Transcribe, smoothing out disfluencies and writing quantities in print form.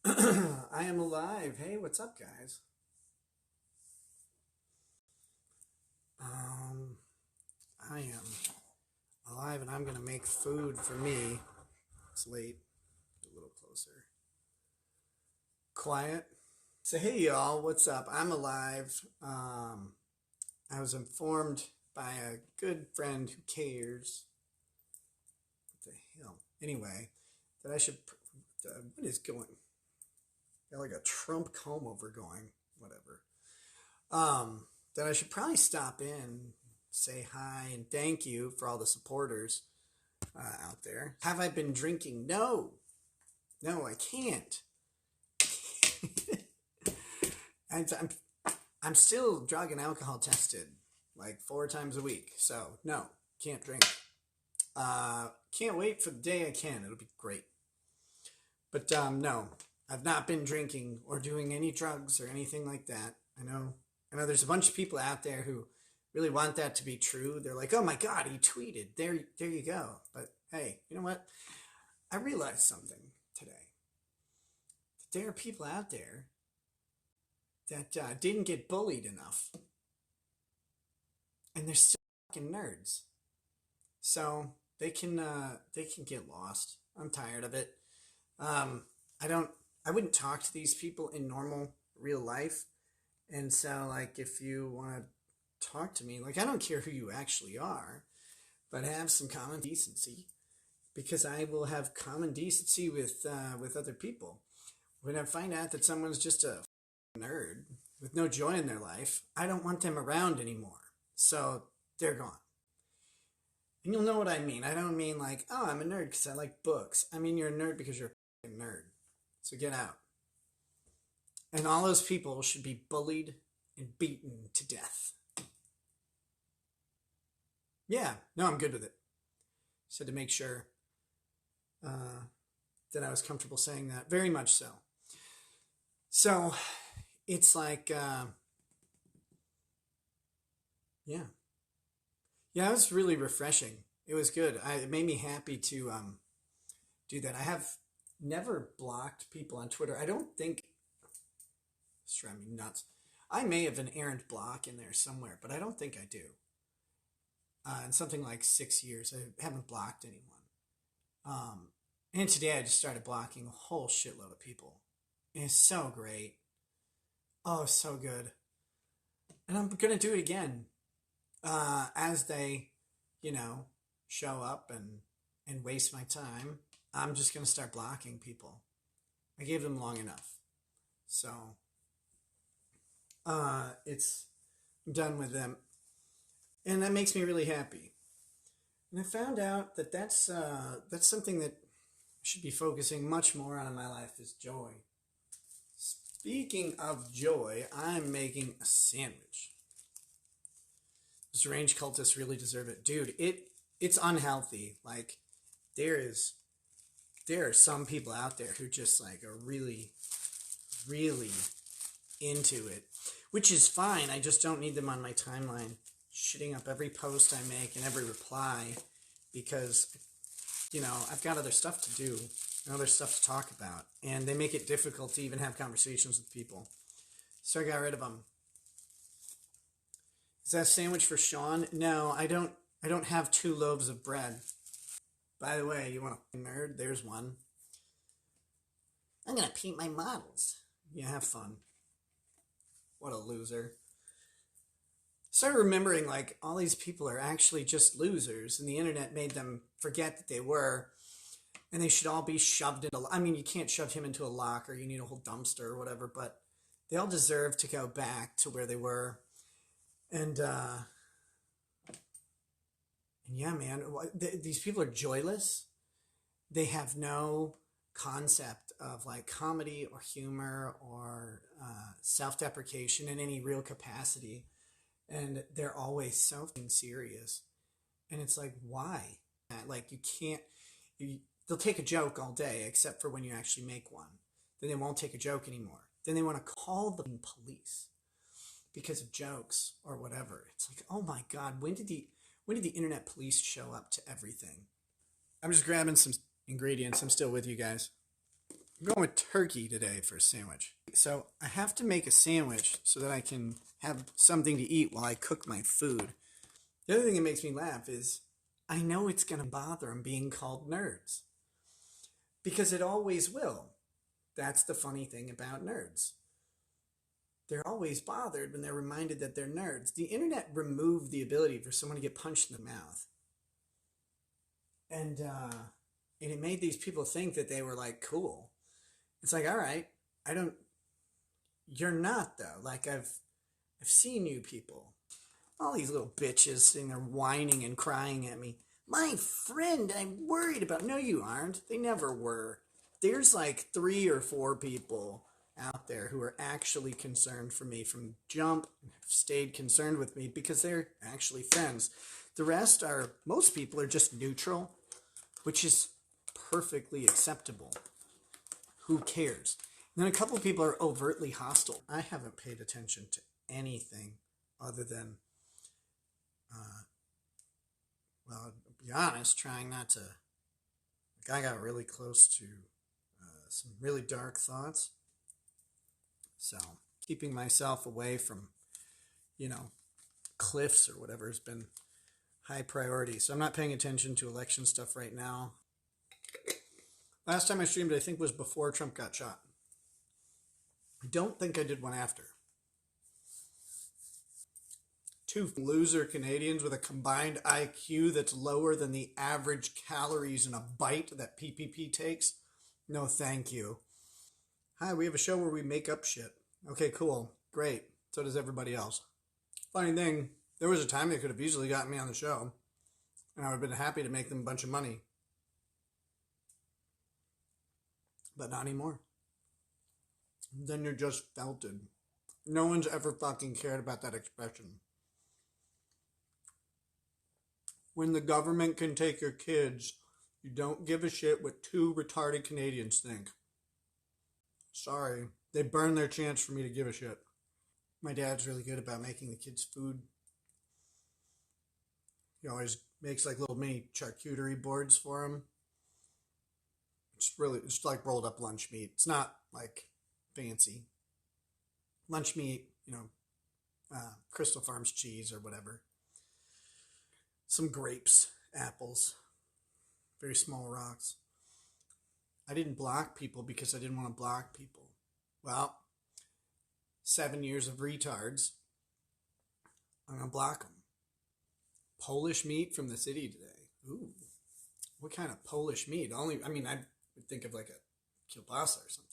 I am alive. Hey, what's up, guys? Um, I am alive and I'm going to make food for me. It's late. A little closer. Quiet. So, hey, y'all, what's up? I'm alive. I was informed by a good friend who cares. What the hell? Anyway, that I should. What is going? Got like a Trump comb over going. Whatever. That I should probably stop in, say hi, and thank you for all the supporters out there. Have I been drinking? No, I can't. I'm still drug and alcohol tested like 4 times a week, so no, can't drink. Can't wait for the day I can. It'll be great. But no, I've not been drinking or doing any drugs or anything like that. I know there's a bunch of people out there who really want that to be true. They're like, oh my God, he tweeted. There you go. But hey, you know what? I realized something today. That there are people out there that didn't get bullied enough. And they're still fucking nerds. So they can get lost. I'm tired of it. I wouldn't talk to these people in normal real life. And so, like, if you want to talk to me, like, I don't care who you actually are, but have some common decency, because I will have common decency with other people. When I find out that someone's just a nerd with no joy in their life, I don't want them around anymore. So they're gone. And you'll know what I mean. I don't mean like, oh, I'm a nerd because I like books. I mean, you're a nerd because you're a nerd. So get out. And all those people should be bullied and beaten to death. Yeah, no, I'm good with it. Said to make sure that I was comfortable saying that. Very much so. So it's like, yeah. Yeah, it was really refreshing. It was good. It made me happy to do that. I have never blocked people on Twitter. I don't think. It's driving me nuts. I may have an errant block in there somewhere, but I don't think I do. In something like 6 years, I haven't blocked anyone. And today I just started blocking a whole shitload of people. And it's so great. Oh, so good. And I'm going to do it again. As they, show up and waste my time, I'm just going to start blocking people. I gave them long enough. So, I'm done with them. And that makes me really happy. And I found out that that's something that I should be focusing much more on in my life is joy. Speaking of joy, I'm making a sandwich. Those range cultists really deserve it. Dude, it's unhealthy. Like, there are some people out there who just like are really, really into it, which is fine. I just don't need them on my timeline shitting up every post I make and every reply, because I've got other stuff to do and other stuff to talk about, and they make it difficult to even have conversations with people. So I got rid of them. Is that a sandwich for Sean? No, I don't have 2 loaves of bread. By the way, you want a nerd? There's one. I'm gonna paint my models. Yeah, have fun. What a loser. Started remembering like all these people are actually just losers, and the internet made them forget that they were, and they should all be shoved into. I mean, you can't shove him into a locker. You need a whole dumpster or whatever, but they all deserve to go back to where they were. And yeah, man, these people are joyless. They have no concept of like comedy or humor or self-deprecation in any real capacity. And they're always so serious. And it's like, why? Like, you can't, they'll take a joke all day, except for when you actually make one. Then they won't take a joke anymore. Then they want to call the police because of jokes or whatever. It's like, oh my God, when did the internet police show up to everything? I'm just grabbing some ingredients. I'm still with you guys. I'm going with turkey today for a sandwich. So I have to make a sandwich so that I can have something to eat while I cook my food. The other thing that makes me laugh is I know it's going to bother them being called nerds. Because it always will. That's the funny thing about nerds. They're always bothered when they're reminded that they're nerds. The internet removed the ability for someone to get punched in the mouth. And it made these people think that they were like cool. It's like, all right, you're not though. Like I've seen you people. All these little bitches sitting there whining and crying at me. My friend, I'm worried about. No, you aren't. They never were. There's like 3 or 4 people out there who are actually concerned for me from jump, have stayed concerned with me because they're actually friends. The rest are, most people are just neutral, which is perfectly acceptable. Who cares? And then a couple of people are overtly hostile. I haven't paid attention to anything other than, well, to be honest, trying not to. Like I got really close to some really dark thoughts. So keeping myself away from, cliffs or whatever has been high priority. So I'm not paying attention to election stuff right now. Last time I streamed, I think, was before Trump got shot. I don't think I did one after. 2 loser Canadians with a combined IQ that's lower than the average calories in a bite that PPP takes? No, thank you. Hi, we have a show where we make up shit. Okay, cool. Great. So does everybody else. Funny thing, there was a time they could have easily gotten me on the show, and I would have been happy to make them a bunch of money. But not anymore. Then you're just felted. No one's ever fucking cared about that expression. When the government can take your kids, you don't give a shit what 2 retarded Canadians think. Sorry. They burned their chance for me to give a shit. My dad's really good about making the kids food. He always makes like little mini charcuterie boards for them. It's like rolled up lunch meat. It's not like fancy. Lunch meat, Crystal Farms cheese or whatever. Some grapes, apples, very small rocks. I didn't block people because I didn't want to block people. Well, 7 years of retards. I'm going to block them. Polish meat from the city today. Ooh. What kind of Polish meat? I would think of like a kielbasa or something.